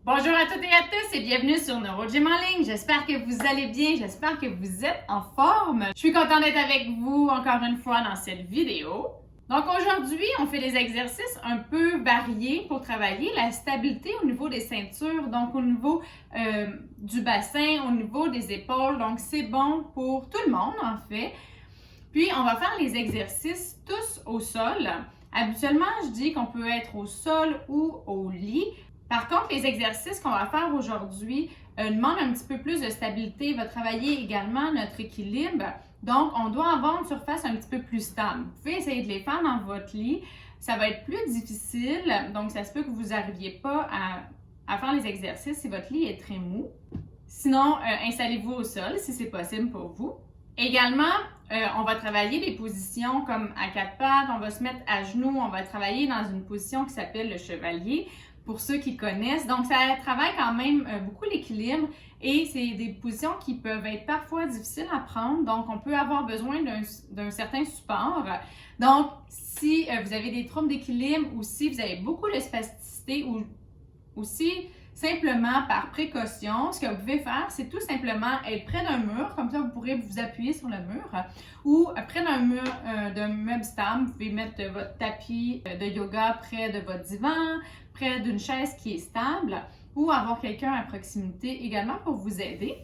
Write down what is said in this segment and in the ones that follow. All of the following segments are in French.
Bonjour à toutes et à tous et bienvenue sur NeuroGym en ligne. J'espère que vous allez bien, j'espère que vous êtes en forme. Je suis contente d'être avec vous encore une fois dans cette vidéo. Donc aujourd'hui, on fait des exercices un peu variés pour travailler la stabilité au niveau des ceintures, donc au niveau du bassin, au niveau des épaules. Donc c'est bon pour tout le monde en fait. Puis on va faire les exercices tous au sol. Habituellement, je dis qu'on peut être au sol ou au lit. Par contre, les exercices qu'on va faire aujourd'hui demandent un petit peu plus de stabilité, va travailler également notre équilibre. Donc, on doit avoir une surface un petit peu plus stable. Vous pouvez essayer de les faire dans votre lit. Ça va être plus difficile, donc ça se peut que vous n'arriviez pas à faire les exercices si votre lit est très mou. Sinon, installez-vous au sol si c'est possible pour vous. Également, on va travailler des positions comme à quatre pattes, on va se mettre à genoux, on va travailler dans une position qui s'appelle le chevalier, pour ceux qui connaissent. Donc, ça travaille quand même beaucoup l'équilibre et c'est des positions qui peuvent être parfois difficiles à prendre. Donc, on peut avoir besoin d'un certain support. Donc, si vous avez des troubles d'équilibre ou si vous avez beaucoup de spasticité ou aussi simplement par précaution, ce que vous pouvez faire, c'est tout simplement être près d'un mur, comme ça vous pourrez vous appuyer sur le mur, ou près d'un mur, d'un meuble stable, vous pouvez mettre votre tapis de yoga près de votre divan, près d'une chaise qui est stable, ou avoir quelqu'un à proximité également pour vous aider.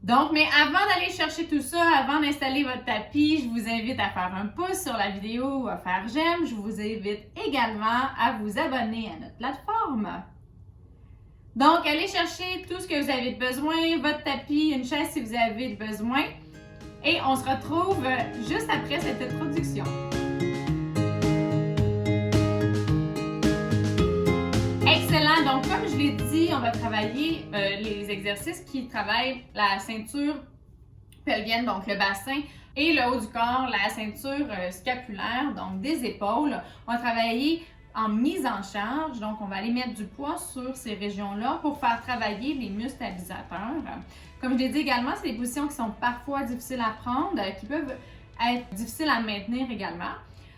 Donc, mais avant d'aller chercher tout ça, avant d'installer votre tapis, je vous invite à faire un pouce sur la vidéo ou à faire j'aime. Je vous invite également à vous abonner à notre plateforme. Donc, allez chercher tout ce que vous avez besoin, votre tapis, une chaise si vous avez besoin. Et on se retrouve juste après cette introduction. Excellent! Donc, comme je l'ai dit, on va travailler les exercices qui travaillent la ceinture pelvienne, donc le bassin, et le haut du corps, la ceinture scapulaire, donc des épaules. On va travailler en mise en charge, donc on va aller mettre du poids sur ces régions-là pour faire travailler les muscles stabilisateurs. Comme je l'ai dit également, c'est des positions qui sont parfois difficiles à prendre, qui peuvent être difficiles à maintenir également.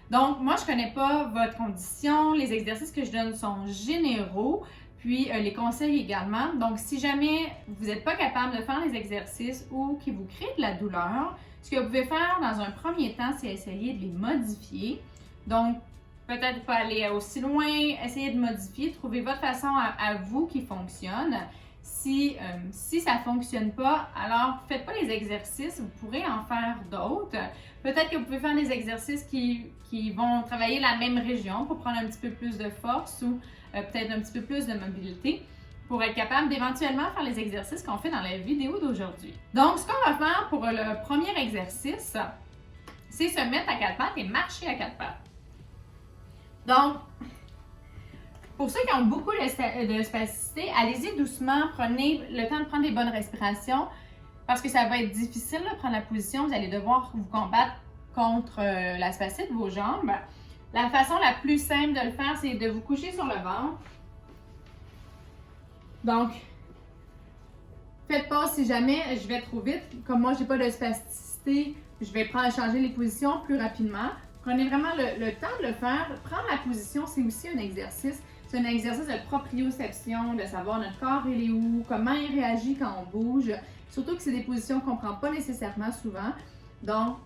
Donc, moi, je ne connais pas votre condition, les exercices que je donne sont généraux, puis les conseils également. Donc, si jamais vous n'êtes pas capable de faire les exercices ou qui vous créent de la douleur, ce que vous pouvez faire dans un premier temps, c'est essayer de les modifier. Donc, peut-être pas aller aussi loin, essayez de modifier, trouvez votre façon à vous qui fonctionne. Si ça ne fonctionne pas, alors faites pas les exercices, vous pourrez en faire d'autres. Peut-être que vous pouvez faire des exercices qui vont travailler la même région pour prendre un petit peu plus de force ou peut-être un petit peu plus de mobilité pour être capable d'éventuellement faire les exercices qu'on fait dans la vidéo d'aujourd'hui. Donc, ce qu'on va faire pour le premier exercice, c'est se mettre à quatre pattes et marcher à quatre pattes. Donc, pour ceux qui ont beaucoup de spasticité, allez-y doucement, prenez le temps de prendre des bonnes respirations parce que ça va être difficile de prendre la position. Vous allez devoir vous combattre contre la spasticité de vos jambes. La façon la plus simple de le faire, c'est de vous coucher sur le ventre. Donc, faites pas si jamais je vais trop vite. Comme moi, je n'ai pas de spasticité, je vais changer les positions plus rapidement. Prenez vraiment le temps de le faire. Prendre la position, c'est aussi un exercice. C'est un exercice de proprioception, de savoir notre corps il est où, comment il réagit quand on bouge. Surtout que c'est des positions qu'on ne prend pas nécessairement souvent. Donc,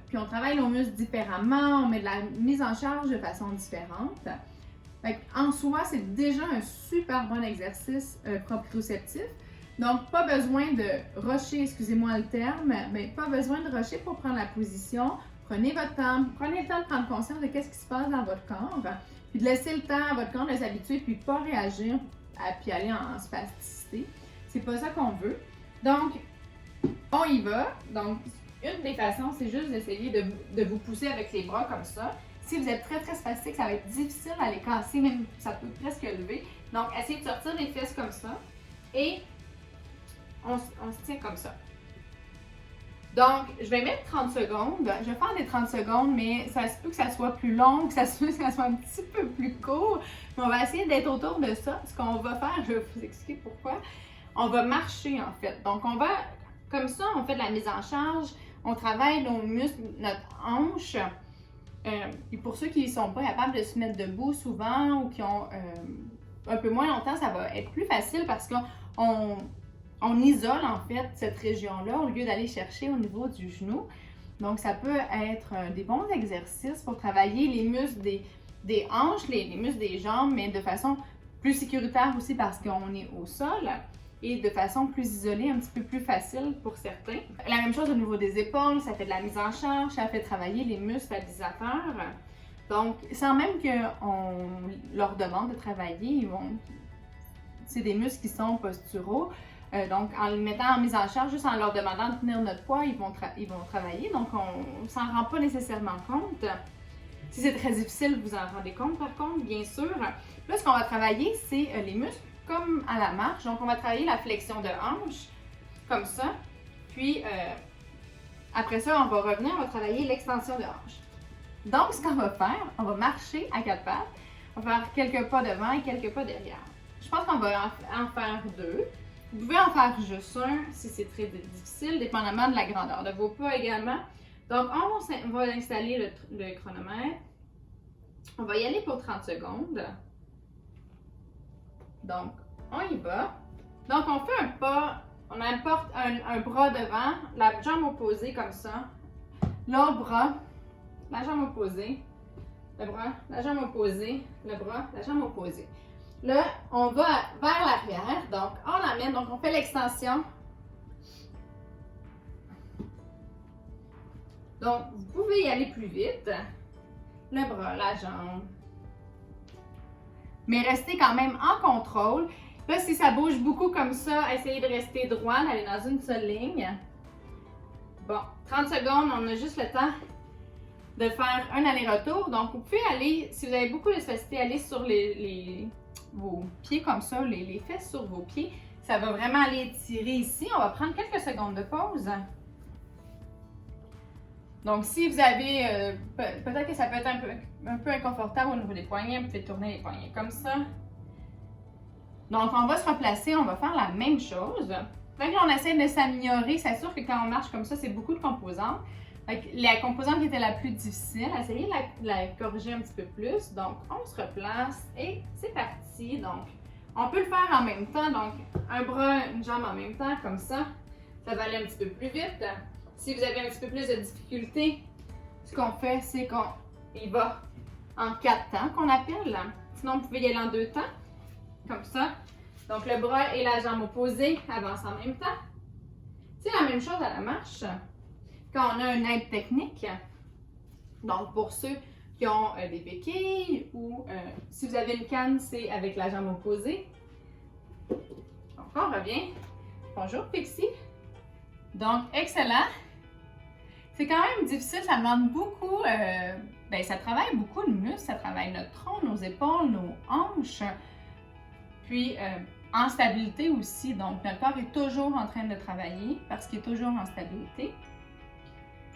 puis on travaille nos muscles différemment, on met de la mise en charge de façon différente. En soi, c'est déjà un super bon exercice proprioceptif. Donc, pas besoin de rusher, excusez-moi le terme, mais pas besoin de rusher pour prendre la position. Prenez votre temps, prenez le temps de prendre conscience de ce qui se passe dans votre corps, puis de laisser le temps à votre corps de s'habituer, puis pas réagir, puis aller en spasticité. C'est pas ça qu'on veut. Donc, on y va. Donc, une des façons, c'est juste d'essayer de vous pousser avec les bras comme ça. Si vous êtes très, très spastique, ça va être difficile à les casser, même ça peut presque lever. Donc, essayez de sortir les fesses comme ça et on se tient comme ça. Donc, je vais mettre 30 secondes. Je vais faire des 30 secondes, mais ça se peut que ça soit plus long, que ça se peut que ça soit un petit peu plus court. Mais on va essayer d'être autour de ça. Ce qu'on va faire, je vais vous expliquer pourquoi. On va marcher, en fait. Donc, on va, comme ça, on fait de la mise en charge. On travaille nos muscles, notre hanche. Et pour ceux qui ne sont pas capables de se mettre debout souvent ou qui ont un peu moins longtemps, ça va être plus facile parce qu'on isole en fait cette région-là au lieu d'aller chercher au niveau du genou. Donc, ça peut être des bons exercices pour travailler les muscles des hanches, les muscles des jambes, mais de façon plus sécuritaire aussi parce qu'on est au sol et de façon plus isolée, un petit peu plus facile pour certains. La même chose au niveau des épaules, ça fait de la mise en charge, ça fait travailler les muscles stabilisateurs. Donc, sans même qu'on leur demande de travailler, c'est des muscles qui sont posturaux. Donc, en les mettant en mise en charge, juste en leur demandant de tenir notre poids, ils vont travailler. Donc, on ne s'en rend pas nécessairement compte. Si c'est très difficile, vous en rendez compte par contre, bien sûr. Là, ce qu'on va travailler, c'est les muscles comme à la marche. Donc, on va travailler la flexion de hanche, comme ça. Puis, après ça, on va revenir, on va travailler l'extension de hanche. Donc, ce qu'on va faire, on va marcher à quatre pattes. On va faire quelques pas devant et quelques pas derrière. Je pense qu'on va en faire deux. Vous pouvez en faire juste un si c'est très difficile, dépendamment de la grandeur de vos pas également. Donc, on va installer le chronomètre. On va y aller pour 30 secondes. Donc, on y va. Donc, on fait un pas, on apporte un bras devant, la jambe opposée comme ça. L'autre bras, la jambe opposée, le bras, la jambe opposée, le bras, la jambe opposée. Là, on va vers l'arrière, donc on l'amène, donc on fait l'extension. Donc, vous pouvez y aller plus vite. Le bras, la jambe. Mais restez quand même en contrôle. Là, si ça bouge beaucoup comme ça, essayez de rester droit, d'aller dans une seule ligne. Bon, 30 secondes, on a juste le temps de faire un aller-retour. Donc, vous pouvez aller, si vous avez beaucoup de spacité, aller sur vos pieds comme ça, les fesses sur vos pieds. Ça va vraiment aller étirer ici. On va prendre quelques secondes de pause. Donc, si vous avez, peut-être que ça peut être un peu inconfortable au niveau des poignets, vous pouvez tourner les poignets comme ça. Donc, on va se replacer, on va faire la même chose. Fait que là, on essaie de s'améliorer. C'est sûr que quand on marche comme ça, c'est beaucoup de composantes. Fait que la composante qui était la plus difficile, essayez de la corriger un petit peu plus. Donc, on se replace et c'est parti. Donc, on peut le faire en même temps. Donc, un bras, une jambe en même temps, comme ça. Ça va aller un petit peu plus vite. Si vous avez un petit peu plus de difficulté, ce qu'on fait, c'est qu'on y va en 4 temps qu'on appelle. Sinon, vous pouvez y aller en 2 temps, comme ça. Donc, le bras et la jambe opposée avancent en même temps. C'est la même chose à la marche. Quand on a une aide technique, donc pour ceux qui ont des béquilles ou si vous avez une canne, c'est avec la jambe opposée. Donc, on revient. Bonjour, Pixie. Donc, excellent. C'est quand même difficile, ça demande beaucoup, ça travaille beaucoup de muscles, ça travaille notre tronc, nos épaules, nos hanches, puis en stabilité aussi. Donc, notre corps est toujours en train de travailler parce qu'il est toujours en stabilité.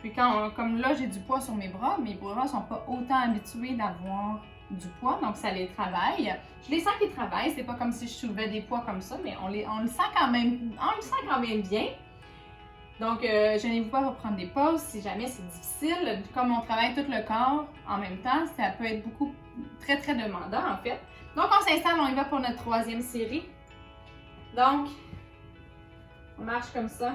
Puis comme là, j'ai du poids sur mes bras ne sont pas autant habitués d'avoir du poids, donc ça les travaille. Je les sens qu'ils travaillent, c'est pas comme si je soulevais des poids comme ça, mais on le sent quand même bien. Donc, gênez-vous pas pour prendre des pauses si jamais c'est difficile. Comme on travaille tout le corps en même temps, ça peut être très très demandant en fait. Donc, on s'installe, on y va pour notre 3e série. Donc, on marche comme ça.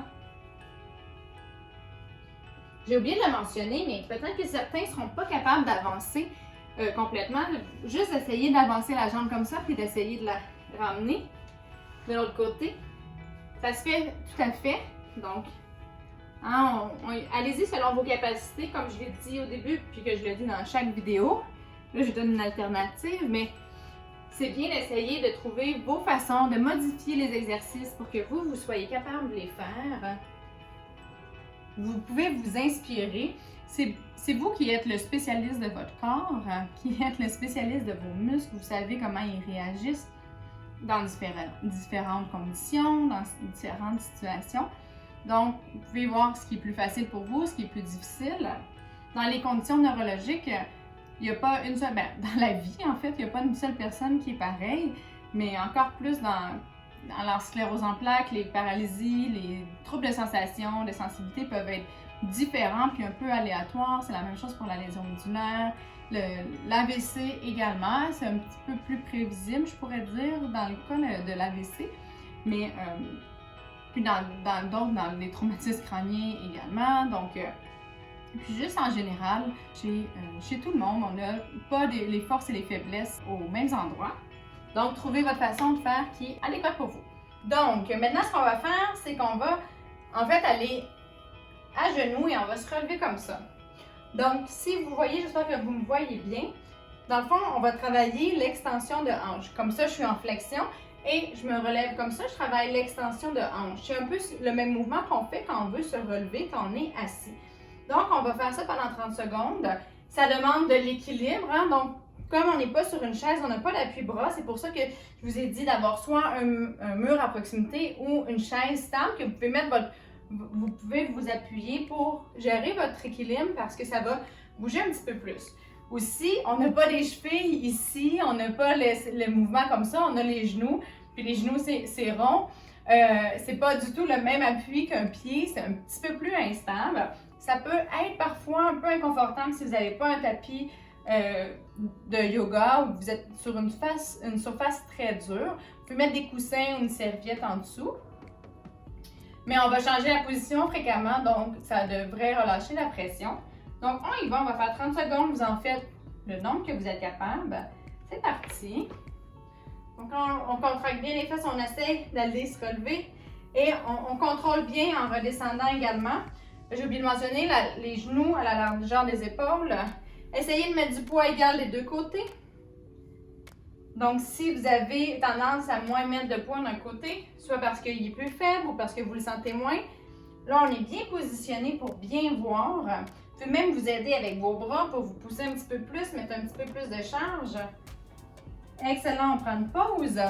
J'ai oublié de le mentionner, mais peut-être que certains ne seront pas capables d'avancer complètement. Juste essayer d'avancer la jambe comme ça, puis d'essayer de la ramener de l'autre côté. Ça se fait tout à fait. Donc, allez-y selon vos capacités, comme je l'ai dit au début, puis que je le dis dans chaque vidéo. Là, je donne une alternative, mais c'est bien d'essayer de trouver vos façons de modifier les exercices pour que vous soyez capable de les faire. Vous pouvez vous inspirer. C'est vous qui êtes le spécialiste de votre corps, qui êtes le spécialiste de vos muscles. Vous savez comment ils réagissent dans différentes conditions, dans différentes situations. Donc, vous pouvez voir ce qui est plus facile pour vous, ce qui est plus difficile. Dans les conditions neurologiques, il n'y a pas une seule, dans la vie en fait, il n'y a pas une seule personne qui est pareille, mais encore plus dans la sclérose en plaques, les paralysies, les troubles de sensation, de sensibilité peuvent être différents puis un peu aléatoires. C'est la même chose pour la lésion médulaire. L'AVC également, c'est un petit peu plus prévisible, je pourrais dire, dans le cas de l'AVC. Mais puis dans les traumatismes crâniens également. Donc, puis juste en général, chez tout le monde, on n'a pas les forces et les faiblesses aux mêmes endroits. Donc, trouvez votre façon de faire qui est adéquate pour vous. Donc, maintenant, ce qu'on va faire, c'est qu'on va en fait aller à genoux et on va se relever comme ça. Donc, si vous voyez, j'espère que vous me voyez bien. Dans le fond, on va travailler l'extension de hanche. Comme ça, je suis en flexion et je me relève comme ça, je travaille l'extension de hanche. C'est un peu le même mouvement qu'on fait quand on veut se relever, quand on est assis. Donc, on va faire ça pendant 30 secondes. Ça demande de l'équilibre, hein? Donc, comme on n'est pas sur une chaise, on n'a pas d'appui-bras, c'est pour ça que je vous ai dit d'avoir soit un mur à proximité ou une chaise stable que vous pouvez mettre vous pouvez vous appuyer pour gérer votre équilibre parce que ça va bouger un petit peu plus. Aussi, on n'a pas des chevilles ici, on n'a pas les mouvements comme ça, on a les genoux, puis les genoux c'est rond. C'est pas du tout le même appui qu'un pied, c'est un petit peu plus instable. Ça peut être parfois un peu inconfortable si vous n'avez pas un tapis de yoga ou vous êtes sur une surface très dure. Vous pouvez mettre des coussins ou une serviette en dessous. Mais on va changer la position fréquemment, donc ça devrait relâcher la pression. Donc on y va, on va faire 30 secondes, vous en faites le nombre que vous êtes capable. C'est parti. Donc on contracte bien les fesses, on essaie d'aller se relever et on contrôle bien en redescendant également. J'ai oublié de mentionner les genoux à la largeur des épaules. Essayez de mettre du poids égal des deux côtés. Donc, si vous avez tendance à moins mettre de poids d'un côté, soit parce qu'il est plus faible ou parce que vous le sentez moins, là, on est bien positionné pour bien voir. Vous pouvez même vous aider avec vos bras pour vous pousser un petit peu plus, mettre un petit peu plus de charge. Excellent, on prend une pause.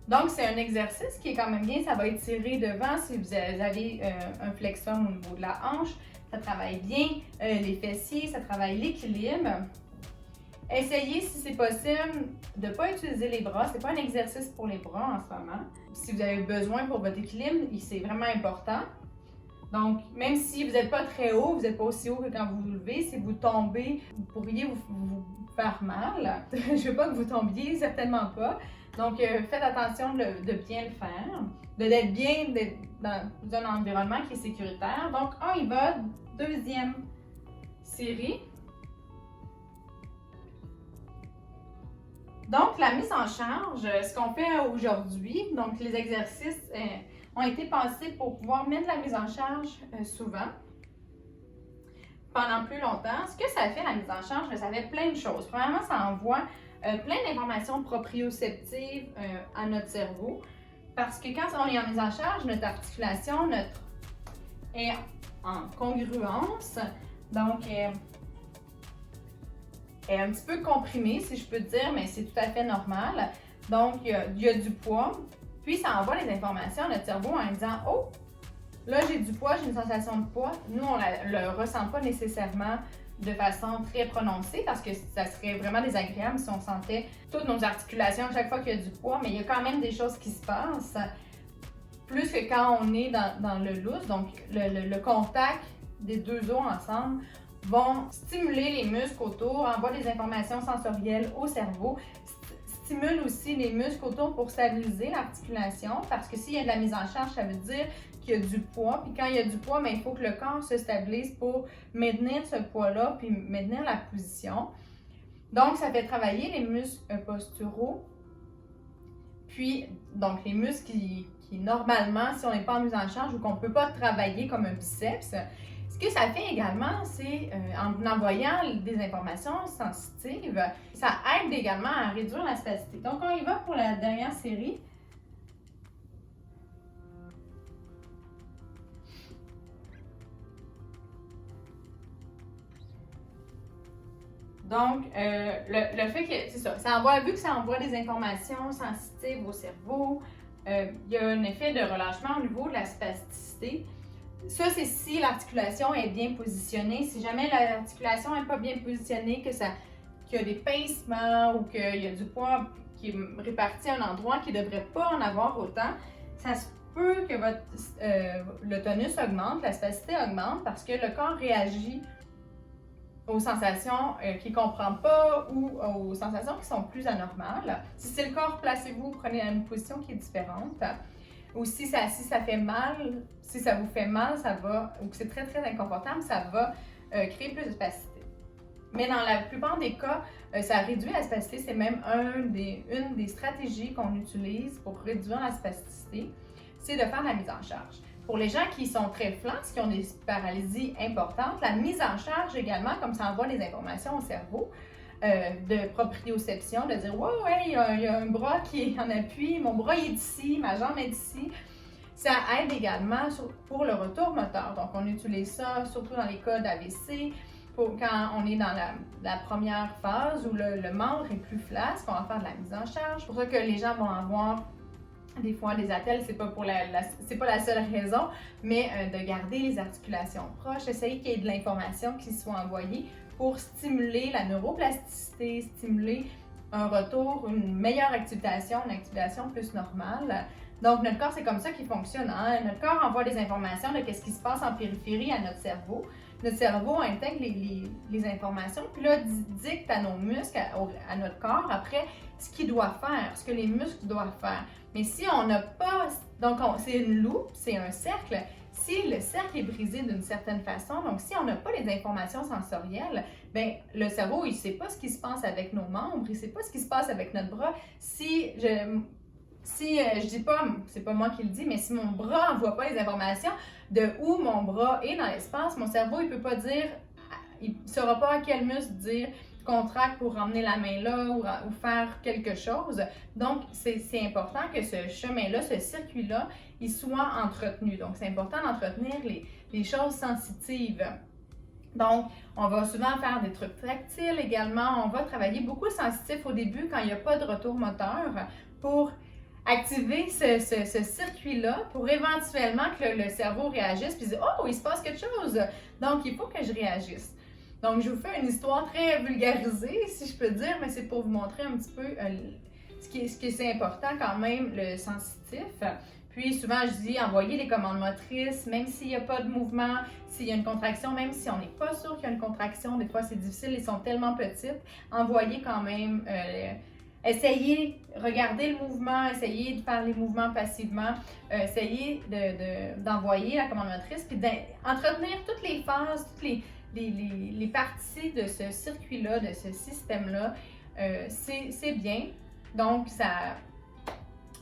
Donc, c'est un exercice qui est quand même bien. Ça va étirer devant si vous avez un flexeur au niveau de la hanche. Ça travaille bien les fessiers, ça travaille l'équilibre. Essayez, si c'est possible, de ne pas utiliser les bras. Ce n'est pas un exercice pour les bras en ce moment. Si vous avez besoin pour votre équilibre, c'est vraiment important. Donc, même si vous n'êtes pas très haut, vous n'êtes pas aussi haut que quand vous vous levez, si vous tombez, vous pourriez vous faire mal. Je ne veux pas que vous tombiez, certainement pas. Donc, faites attention de bien le faire, d'être bien dans un environnement qui est sécuritaire. Donc, on y va. Deuxième série. Donc, la mise en charge, ce qu'on fait aujourd'hui, donc les exercices ont été pensés pour pouvoir mettre la mise en charge souvent, pendant plus longtemps. Ce que ça fait, la mise en charge, ça fait plein de choses. Premièrement, ça envoie plein d'informations proprioceptives à notre cerveau, parce que quand on est en mise en charge, notre articulation est en congruence, donc est un petit peu comprimée, si je peux dire, mais c'est tout à fait normal. Donc, il y a du poids, puis ça envoie les informations à notre cerveau en disant « Oh, là j'ai du poids, j'ai une sensation de poids. » Nous, on ne le ressent pas nécessairement de façon très prononcée parce que ça serait vraiment désagréable si on sentait toutes nos articulations à chaque fois qu'il y a du poids, mais il y a quand même des choses qui se passent, plus que quand on est dans le loose, donc le contact des deux os ensemble vont stimuler les muscles autour, envoient des informations sensorielles au cerveau, stimule aussi les muscles autour pour stabiliser l'articulation, parce que s'il y a de la mise en charge, ça veut dire qu'il y a du poids, puis quand il y a du poids, il faut que le corps se stabilise pour maintenir ce poids-là, puis maintenir la position. Donc, ça fait travailler les muscles posturaux, puis donc les muscles qui normalement, si on n'est pas en mise en charge ou qu'on ne peut pas travailler comme un biceps, ce que ça fait également, c'est en envoyant des informations sensitives, ça aide également à réduire la spasticité. Donc, on y va pour la dernière série. Donc, le fait que, c'est ça, vu que ça envoie des informations sensitives au cerveau, il y a un effet de relâchement au niveau de la spasticité. Ça, c'est si l'articulation est bien positionnée. Si jamais l'articulation n'est pas bien positionnée, qu'il y a des pincements ou qu'il y a du poids qui est réparti à un endroit qui ne devrait pas en avoir autant, ça se peut que le tonus augmente, la spasticité augmente parce que le corps réagit aux sensations qu'il ne comprend pas ou aux sensations qui sont plus anormales. Si c'est le corps, placez-vous, prenez une position qui est différente. Ou si ça fait mal, si ça vous fait mal, ça va, ou que c'est très très inconfortable, ça va créer plus de spasticité. Mais dans la plupart des cas, ça réduit la spasticité. C'est même une des stratégies qu'on utilise pour réduire la spasticité, c'est de faire la mise en charge. Pour les gens qui sont très flasques, qui ont des paralysies importantes, la mise en charge également, comme ça envoie les informations au cerveau, de proprioception, de dire « Wow, hey, il y a un bras qui est en appui, mon bras est ici, ma jambe est ici ». Ça aide également pour le retour moteur. Donc, on utilise ça surtout dans les cas d'AVC, quand on est dans la première phase où le membre est plus flasque, on va faire de la mise en charge. C'est pour ça que les gens vont avoir des fois des attelles, c'est pas la seule raison, mais de garder les articulations proches, essayer qu'il y ait de l'information qui soit envoyée pour stimuler la neuroplasticité, stimuler un retour, une meilleure activation, une activation plus normale. Donc, notre corps, c'est comme ça qu'il fonctionne. Hein? Notre corps envoie des informations de ce qui se passe en périphérie à notre cerveau. Notre cerveau intègre les informations, puis là, dicte à nos muscles, à notre corps, après, ce qu'il doit faire, ce que les muscles doivent faire. Mais si on n'a pas... Donc, c'est une loupe, c'est un cercle. Si le cercle est brisé d'une certaine façon, donc si on n'a pas les informations sensorielles, bien, le cerveau, il ne sait pas ce qui se passe avec nos membres, il ne sait pas ce qui se passe avec notre bras. Si je dis pas, c'est pas moi qui le dis, mais si mon bras n'envoie pas les informations de où mon bras est dans l'espace, mon cerveau, il peut pas dire, il ne saura pas à quel muscle dire contracte pour ramener la main là ou faire quelque chose. Donc, c'est important que ce chemin-là, ce circuit-là, il soit entretenu. Donc, c'est important d'entretenir les choses sensitives. Donc, on va souvent faire des trucs tactiles également. On va travailler beaucoup le sensitif au début quand il n'y a pas de retour moteur pour activer ce circuit-là pour éventuellement que le cerveau réagisse puis dise « Oh, il se passe quelque chose! Donc, il faut que je réagisse. » Donc, je vous fais une histoire très vulgarisée, si je peux dire, mais c'est pour vous montrer un petit peu ce qui est important quand même, le sensitif. Puis, souvent, je dis envoyer les commandes motrices, même s'il n'y a pas de mouvement, s'il y a une contraction, même si on n'est pas sûr qu'il y a une contraction, des fois c'est difficile, ils sont tellement petites, envoyer quand même... essayez, regardez le mouvement, essayez de faire les mouvements passivement, essayez d'envoyer la commande motrice, puis d'entretenir toutes les phases, toutes les parties de ce circuit-là, de ce système-là, c'est bien. Donc,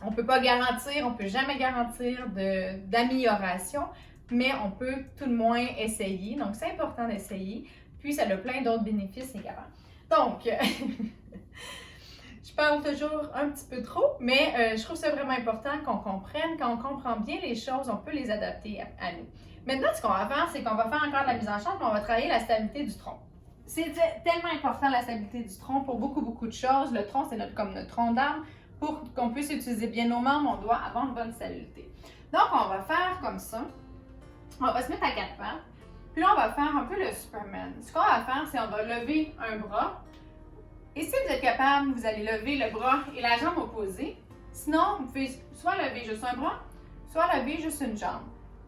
on ne peut pas garantir, on ne peut jamais garantir d'amélioration, mais on peut tout le moins essayer. Donc, c'est important d'essayer. Puis, ça a plein d'autres bénéfices également. Donc, je parle toujours un petit peu trop, mais je trouve ça vraiment important qu'on comprenne. Quand on comprend bien les choses, on peut les adapter à nous. Maintenant, ce qu'on va faire, c'est qu'on va faire encore de la mise en charge, mais on va travailler la stabilité du tronc. C'est tellement important la stabilité du tronc pour beaucoup de choses. Le tronc, c'est comme notre tronc d'arbre. Pour qu'on puisse utiliser bien nos membres, on doit avoir une bonne stabilité. Donc, on va faire comme ça. On va se mettre à quatre pattes. Puis là, on va faire un peu le Superman. Ce qu'on va faire, c'est qu'on va lever un bras. Et si vous êtes capable, vous allez lever le bras et la jambe opposée. Sinon, vous pouvez soit lever juste un bras, soit lever juste une jambe.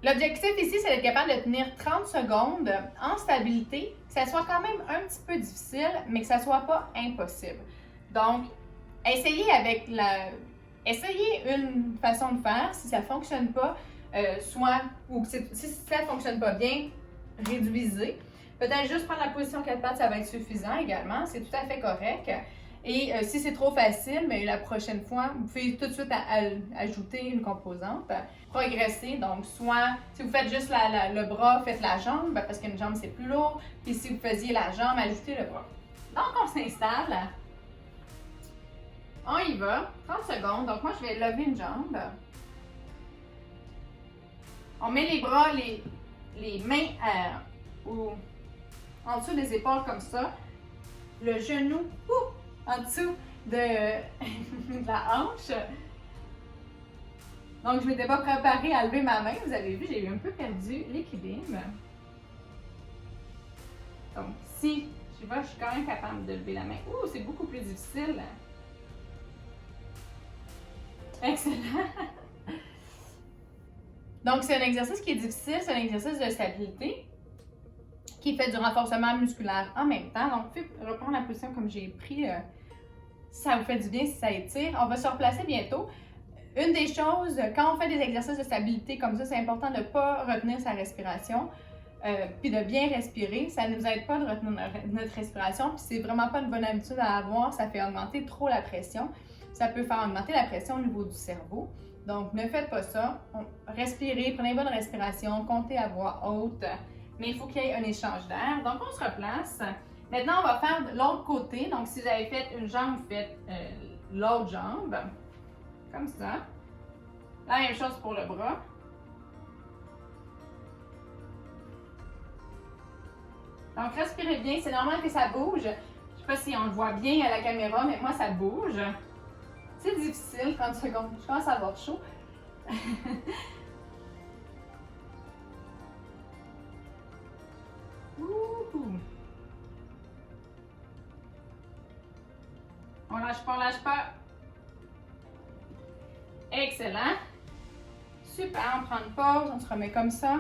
L'objectif ici, c'est d'être capable de tenir 30 secondes en stabilité, que ça soit quand même un petit peu difficile, mais que ça ne soit pas impossible. Donc, essayez une façon de faire. Si ça ne fonctionne pas, si ça ne fonctionne pas bien, réduisez. Peut-être juste prendre la position 4 pattes, ça va être suffisant également. C'est tout à fait correct. Et si c'est trop facile, mais la prochaine fois, vous pouvez tout de suite ajouter une composante. Progresser, donc soit si vous faites juste le bras, faites la jambe, parce qu'une jambe c'est plus lourd. Puis si vous faisiez la jambe, ajoutez le bras. Donc on s'installe. On y va, 30 secondes. Donc moi je vais lever une jambe. On met les bras, les mains en dessous des épaules comme ça. Le genou en dessous de la hanche. Donc je ne m'étais pas préparée à lever ma main. Vous avez vu, j'ai un peu perdu l'équilibre. Donc si je suis quand même capable de lever la main. C'est beaucoup plus difficile. Excellent! Donc, c'est un exercice qui est difficile, c'est un exercice de stabilité. qui fait du renforcement musculaire en même temps. Donc, vous pouvez reprendre la position comme j'ai pris, si ça vous fait du bien, si ça étire. On va se replacer bientôt. Une des choses, quand on fait des exercices de stabilité comme ça, c'est important de ne pas retenir sa respiration, puis de bien respirer. Ça ne nous aide pas de retenir notre respiration, puis c'est vraiment pas une bonne habitude à avoir. Ça fait augmenter trop la pression. Ça peut faire augmenter la pression au niveau du cerveau. Donc, ne faites pas ça. Respirez, prenez une bonne respiration, comptez à voix haute. Mais il faut qu'il y ait un échange d'air. Donc, on se replace. Maintenant, on va faire de l'autre côté. Donc, si vous avez fait une jambe, vous faites l'autre jambe. Comme ça. La même chose pour le bras. Donc, respirez bien. C'est normal que ça bouge. Je ne sais pas si on le voit bien à la caméra, mais moi, ça bouge. C'est difficile, 30 secondes. Je commence à avoir chaud. On lâche pas, on lâche pas. Excellent. Super, on prend une pause, on se remet comme ça.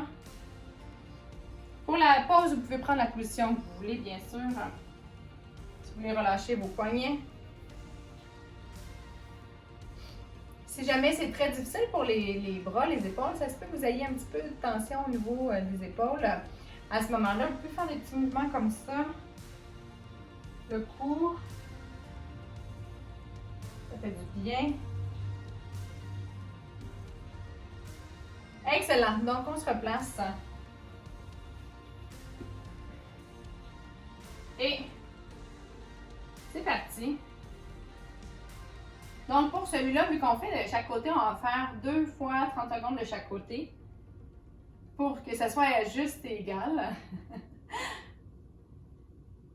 Pour la pause, vous pouvez prendre la position que vous voulez, bien sûr. Si vous voulez relâcher vos poignets. Si jamais c'est très difficile pour les bras, les épaules, ça se peut que vous ayez un petit peu de tension au niveau des épaules. À ce moment-là, vous pouvez faire des petits mouvements comme ça. Le cou. Ça fait du bien. Excellent. Donc, on se replace. Et c'est parti. Donc, pour celui-là, vu qu'on fait de chaque côté, on va faire 2 fois 30 secondes de chaque côté pour que ça soit juste et égal.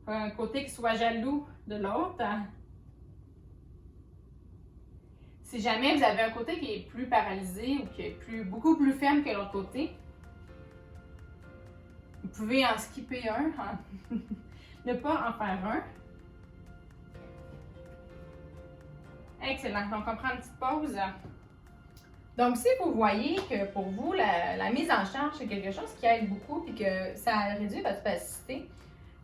Un côté qui soit jaloux de l'autre. Si jamais vous avez un côté qui est plus paralysé ou qui est beaucoup plus ferme que l'autre côté, vous pouvez en skipper un, ne pas en faire un. Excellent. Donc, on prend une petite pause. Donc, si vous voyez que pour vous, la mise en charge, c'est quelque chose qui aide beaucoup et que ça réduit votre spasticité,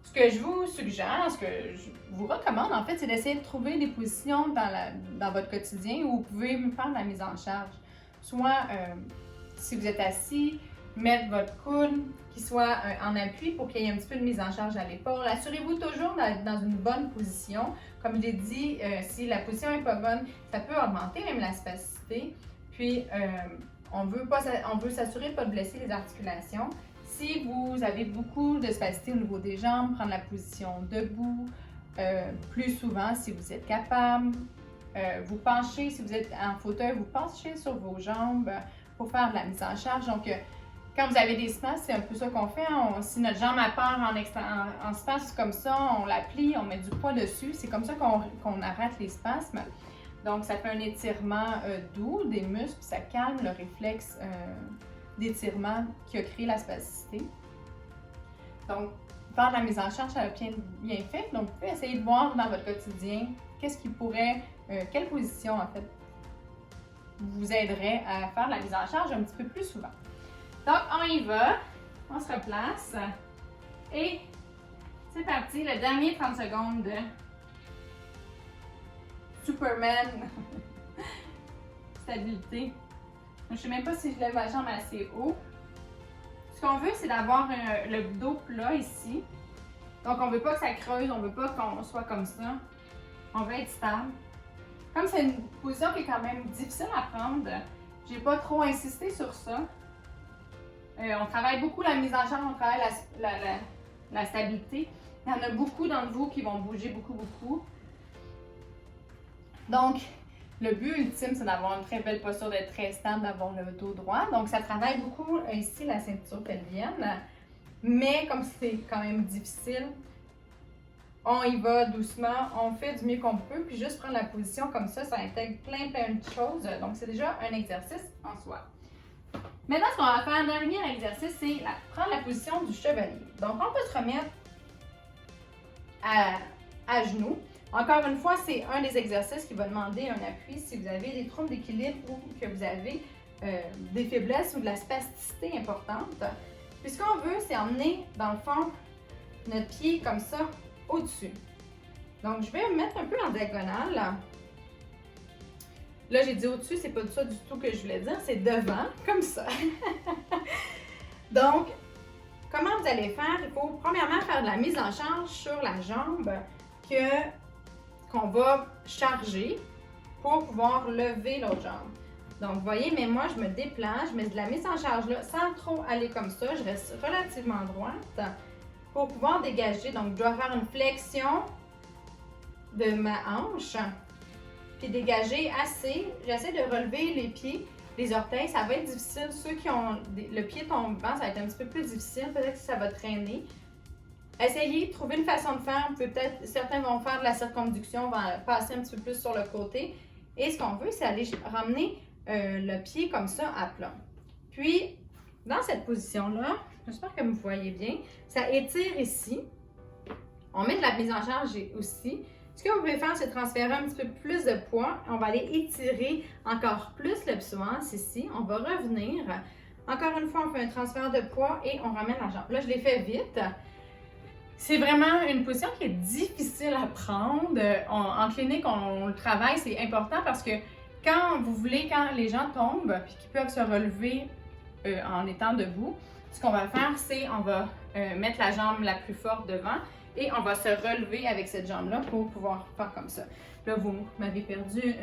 ce que je vous suggère, ce que je vous recommande, en fait, c'est d'essayer de trouver des positions dans votre quotidien où vous pouvez faire de la mise en charge. Soit, si vous êtes assis, mettre votre coude qui soit en appui pour qu'il y ait un petit peu de mise en charge à l'épaule. Assurez-vous toujours d'être dans une bonne position. Comme je l'ai dit, si la position n'est pas bonne, ça peut augmenter même la spasticité. Puis, on veut s'assurer de ne pas blesser les articulations. Si vous avez beaucoup de spasticité au niveau des jambes, prendre la position debout, plus souvent si vous êtes capable. Vous penchez, si vous êtes en fauteuil, vous penchez sur vos jambes pour faire de la mise en charge. Donc, quand vous avez des spasmes, c'est un peu ça qu'on fait. Si notre jambe a peur en spasme comme ça, on la plie, on met du poids dessus. C'est comme ça qu'on arrête les spasmes. Donc, ça fait un étirement doux des muscles, puis ça calme le réflexe d'étirement qui a créé la spasticité. Donc, faire de la mise en charge, ça a bien fait. Donc, vous pouvez essayer de voir dans votre quotidien qu'est-ce qui pourrait, quelle position en fait vous aiderait à faire de la mise en charge un petit peu plus souvent. Donc, on y va, on se replace et c'est parti, le dernier 30 secondes de Superman stabilité. Je ne sais même pas si je lève ma jambe assez haut. Ce qu'on veut, c'est d'avoir le dos plat ici. Donc, on ne veut pas que ça creuse, on ne veut pas qu'on soit comme ça. On veut être stable. Comme c'est une position qui est quand même difficile à prendre, j'ai pas trop insisté sur ça. On travaille beaucoup la mise en charge, on travaille la stabilité. Il y en a beaucoup d'entre vous qui vont bouger beaucoup. Donc, le but ultime, c'est d'avoir une très belle posture, d'être très stable, d'avoir le dos droit. Donc, ça travaille beaucoup ici la ceinture pelvienne. Mais comme c'est quand même difficile, on y va doucement, on fait du mieux qu'on peut. Puis juste prendre la position comme ça intègre plein de choses. Donc, c'est déjà un exercice en soi. Maintenant, ce qu'on va faire, le dernier exercice, c'est prendre la position du chevalier. Donc, on peut se remettre à genoux. Encore une fois, c'est un des exercices qui va demander un appui si vous avez des troubles d'équilibre ou que vous avez des faiblesses ou de la spasticité importante. Puis ce qu'on veut, c'est emmener, dans le fond, notre pied comme ça au-dessus. Donc, je vais me mettre un peu en diagonale. Là, j'ai dit au-dessus, c'est pas ça du tout que je voulais dire, c'est devant, comme ça. Donc, comment vous allez faire? Il faut premièrement faire de la mise en charge sur la jambe qu'on va charger pour pouvoir lever l'autre jambe. Donc, vous voyez, mais moi, je me déplace, je mets de la mise en charge là, sans trop aller comme ça. Je reste relativement droite pour pouvoir dégager. Donc, je dois faire une flexion de ma hanche, puis dégager assez. J'essaie de relever les pieds, les orteils. Ça va être difficile. Ceux qui ont le pied tombant, ça va être un petit peu plus difficile. Peut-être que ça va traîner. Essayez de trouver une façon de faire. Vous pouvez peut-être, certains vont faire de la circonduction, vont passer un petit peu plus sur le côté. Et ce qu'on veut, c'est aller ramener le pied comme ça à plat. Puis, dans cette position-là, j'espère que vous voyez bien, ça étire ici. On met de la mise en charge aussi. Ce que vous pouvez faire, c'est transférer un petit peu plus de poids. On va aller étirer encore plus le psoas ici. On va revenir. Encore une fois, on fait un transfert de poids et on ramène la jambe. Là, je l'ai fait vite. C'est vraiment une position qui est difficile à prendre. En clinique, on le travaille, c'est important parce que quand les gens tombent et qu'ils peuvent se relever en étant debout, ce qu'on va faire, c'est on va mettre la jambe la plus forte devant et on va se relever avec cette jambe-là pour pouvoir faire comme ça. Là, vous m'avez perdu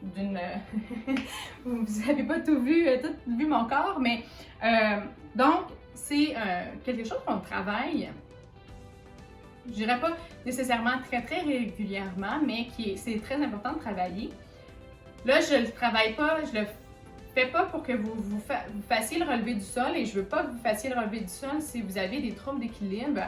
vous n'avez pas tout vu mon corps, mais donc, c'est quelque chose qu'on travaille, je dirais pas nécessairement très régulièrement, mais c'est très important de travailler. Là, je le travaille pas, je le fais pas pour que vous fassiez le relevé du sol et je veux pas que vous fassiez le relevé du sol si vous avez des troubles d'équilibre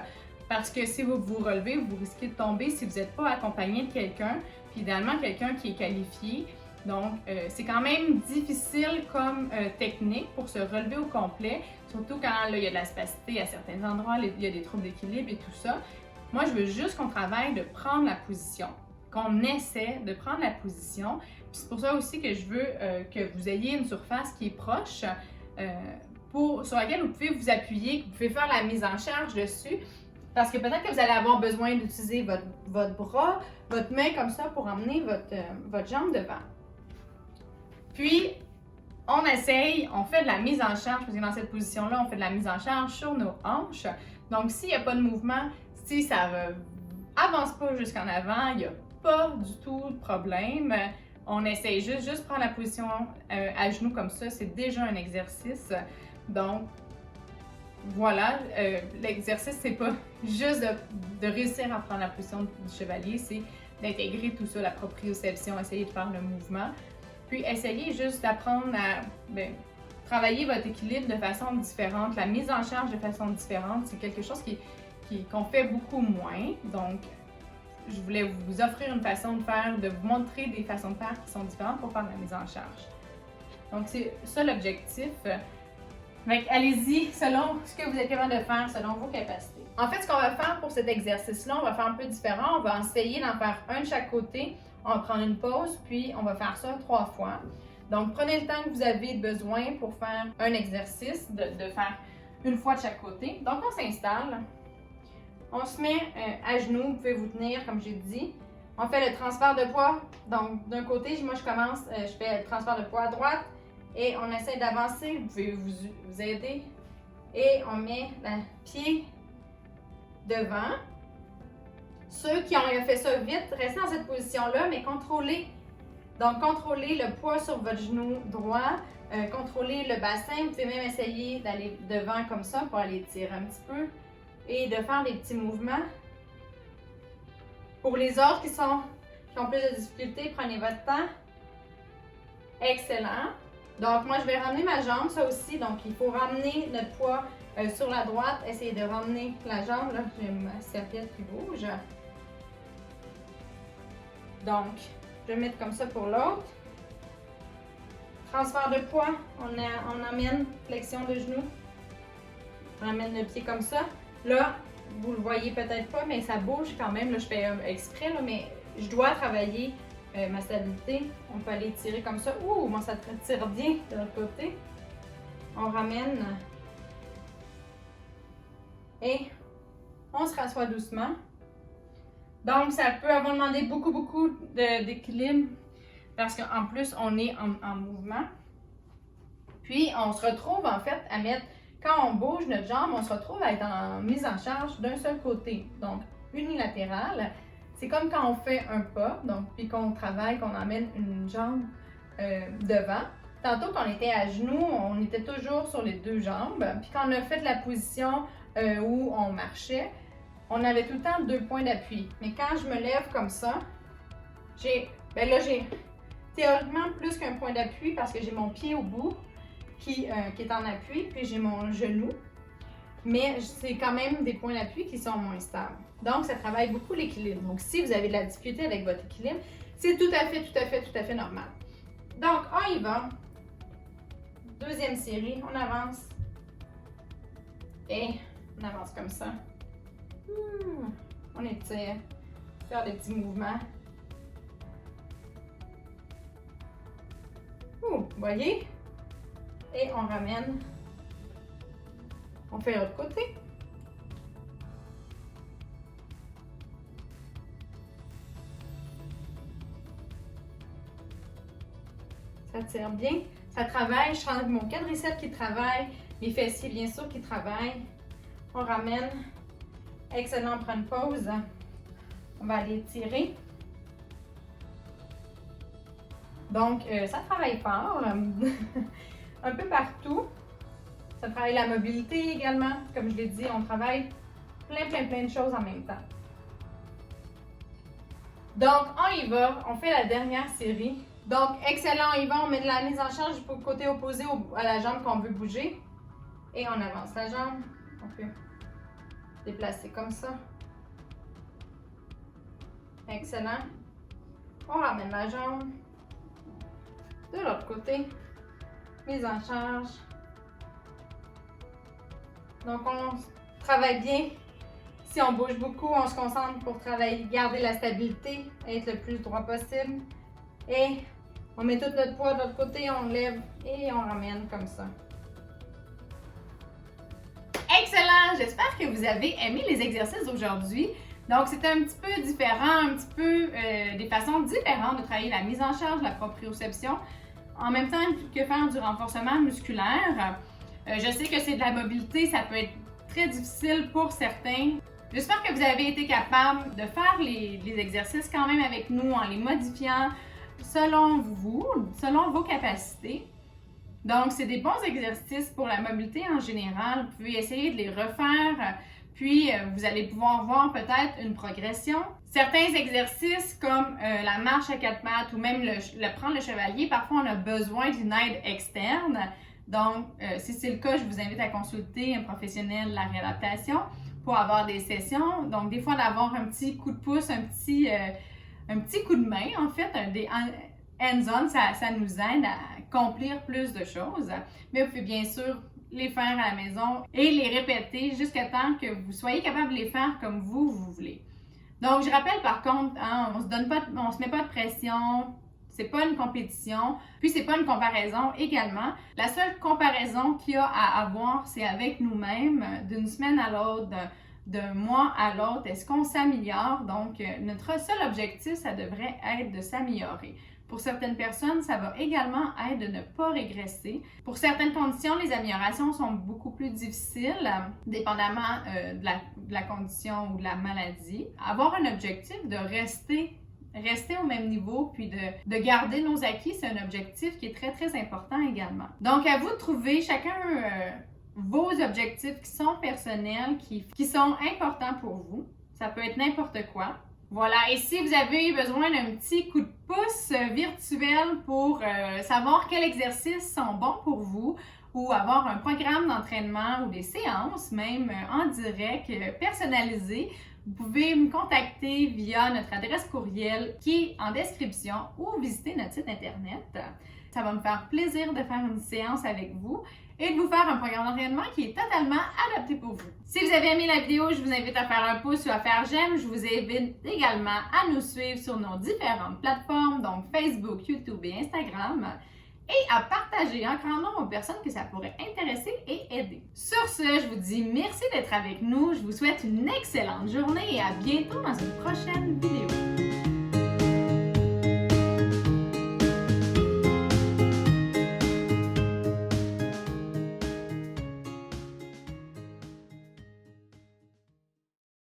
parce que si vous vous relevez, vous risquez de tomber si vous n'êtes pas accompagné de quelqu'un, puis idéalement quelqu'un qui est qualifié. Donc, c'est quand même difficile comme technique pour se relever au complet, surtout quand là, il y a de la spasticité à certains endroits, il y a des troubles d'équilibre et tout ça. Moi, je veux juste qu'on travaille de prendre la position, qu'on essaie de prendre la position. Puis c'est pour ça aussi que je veux que vous ayez une surface qui est proche, sur laquelle vous pouvez vous appuyer, que vous pouvez faire la mise en charge dessus. Parce que peut-être que vous allez avoir besoin d'utiliser votre bras, votre main comme ça pour emmener votre jambe devant. Puis, on essaye, on fait de la mise en charge, parce que dans cette position-là, on fait de la mise en charge sur nos hanches. Donc, s'il n'y a pas de mouvement, si ça avance pas jusqu'en avant, il n'y a pas du tout de problème. On essaye juste prendre la position à genoux comme ça, c'est déjà un exercice. Donc, voilà, l'exercice, c'est pas juste de réussir à prendre la position du chevalier, c'est d'intégrer tout ça, la proprioception, essayer de faire le mouvement. Puis, essayez juste d'apprendre à travailler votre équilibre de façon différente, la mise en charge de façon différente. C'est quelque chose qu'on fait beaucoup moins. Donc, je voulais vous offrir une façon de faire, de vous montrer des façons de faire qui sont différentes pour faire la mise en charge. Donc, c'est ça l'objectif. Allez-y selon ce que vous êtes capable de faire, selon vos capacités. En fait, ce qu'on va faire pour cet exercice-là, on va faire un peu différent. On va essayer d'en faire un de chaque côté. On va prendre une pause, puis on va faire ça 3 fois. Donc, prenez le temps que vous avez besoin pour faire un exercice, de faire une fois de chaque côté. Donc, on s'installe. On se met à genoux, vous pouvez vous tenir, comme j'ai dit. On fait le transfert de poids. Donc, d'un côté, moi, je commence, je fais le transfert de poids à droite et on essaie d'avancer. Vous pouvez vous aider. Et on met le pied devant. Ceux qui ont fait ça vite, restez dans cette position-là, mais contrôlez. Donc, contrôlez le poids sur votre genou droit. Contrôlez le bassin. Vous pouvez même essayer d'aller devant comme ça pour aller tirer un petit peu. Et de faire des petits mouvements. Pour les autres qui ont plus de difficultés, prenez votre temps. Excellent. Donc, moi, je vais ramener ma jambe, ça aussi. Donc, il faut ramener notre poids sur la droite. Essayez de ramener la jambe. Là, j'ai ma serviette qui bouge. Donc, je vais mettre comme ça pour l'autre. Transfert de poids. On amène flexion de genou. On amène le pied comme ça. Là, vous le voyez peut-être pas, mais ça bouge quand même. Là, je fais exprès, là, mais je dois travailler ma stabilité. On peut aller tirer comme ça. Ouh, moi, ça tire bien de l'autre côté. On ramène. Et on se rassoit doucement. Donc, ça peut avoir demandé beaucoup d'équilibre parce qu'en plus, on est en mouvement. Puis, on se retrouve en fait à mettre, quand on bouge notre jambe, on se retrouve à être en mise en charge d'un seul côté. Donc, unilatéral. C'est comme quand on fait un pas, donc, puis qu'on travaille, qu'on emmène une jambe devant. Tantôt, quand on était à genoux, on était toujours sur les deux jambes. Puis quand on a fait la position où on marchait, on avait tout le temps 2 points d'appui. Mais quand je me lève comme ça, j'ai théoriquement plus qu'un point d'appui parce que j'ai mon pied au bout qui est en appui, puis j'ai mon genou. Mais c'est quand même des points d'appui qui sont moins stables. Donc, ça travaille beaucoup l'équilibre. Donc, si vous avez de la difficulté avec votre équilibre, c'est tout à fait normal. Donc, on y va. Deuxième série, on avance. Et on avance comme ça. On étire. Faire des petits mouvements. Vous voyez? Et on ramène. On fait l'autre côté. Ça tire bien. Ça travaille. Je sens mon quadriceps qui travaille. Les fessiers, bien sûr, qui travaillent. On ramène. Excellent, on prend une pause. On va aller tirer. Donc, ça travaille fort. Un peu partout. Ça travaille la mobilité également. Comme je l'ai dit, on travaille plein de choses en même temps. Donc, on y va. On fait la dernière série. Donc, excellent, on y va. On met de la mise en charge du côté opposé à la jambe qu'on veut bouger. Et on avance la jambe. On peut déplacer comme ça. Excellent. On ramène la jambe. De l'autre côté. Mise en charge. Donc, on travaille bien. Si on bouge beaucoup, on se concentre pour travailler, garder la stabilité, être le plus droit possible. Et on met tout notre poids de l'autre côté, on lève et on ramène comme ça. Excellent! J'espère que vous avez aimé les exercices d'aujourd'hui. Donc, c'était un petit peu différent, un petit peu des façons différentes de travailler la mise en charge, la proprioception, en même temps que faire du renforcement musculaire. Je sais que c'est de la mobilité, ça peut être très difficile pour certains. J'espère que vous avez été capable de faire les exercices quand même avec nous en les modifiant selon vous, selon vos capacités. Donc, c'est des bons exercices pour la mobilité en général. Vous pouvez essayer de les refaire, puis vous allez pouvoir voir peut-être une progression. Certains exercices comme la marche à 4 pattes ou même prendre le chevalier, parfois on a besoin d'une aide externe. Donc, si c'est le cas, je vous invite à consulter un professionnel de la réadaptation pour avoir des sessions. Donc, des fois, d'avoir un petit coup de pouce, un petit coup de main, en fait, des hands-on, ça nous aide à accomplir plus de choses. Mais vous pouvez bien sûr les faire à la maison et les répéter jusqu'à temps que vous soyez capable de les faire comme vous voulez. Donc, je rappelle par contre, hein, on se met pas de pression. C'est pas une compétition, puis c'est pas une comparaison également. La seule comparaison qu'il y a à avoir, c'est avec nous-mêmes, d'une semaine à l'autre, d'un mois à l'autre. Est-ce qu'on s'améliore? Donc, notre seul objectif, ça devrait être de s'améliorer. Pour certaines personnes, ça va également être de ne pas régresser. Pour certaines conditions, les améliorations sont beaucoup plus difficiles, dépendamment de la condition ou de la maladie. Avoir un objectif de rester au même niveau, puis de garder nos acquis, c'est un objectif qui est très important également. Donc, à vous de trouver chacun vos objectifs qui sont personnels, qui sont importants pour vous. Ça peut être n'importe quoi. Voilà, et si vous avez besoin d'un petit coup de pouce virtuel pour savoir quels exercices sont bons pour vous, ou avoir un programme d'entraînement ou des séances, même en direct, personnalisées, vous pouvez me contacter via notre adresse courriel qui est en description ou visiter notre site internet. Ça va me faire plaisir de faire une séance avec vous et de vous faire un programme d'entraînement qui est totalement adapté pour vous. Si vous avez aimé la vidéo, je vous invite à faire un pouce ou à faire j'aime. Je vous invite également à nous suivre sur nos différentes plateformes, donc Facebook, YouTube et Instagram. et à partager en grand nombre aux personnes que ça pourrait intéresser et aider. Sur ce, je vous dis merci d'être avec nous, je vous souhaite une excellente journée et à bientôt dans une prochaine vidéo.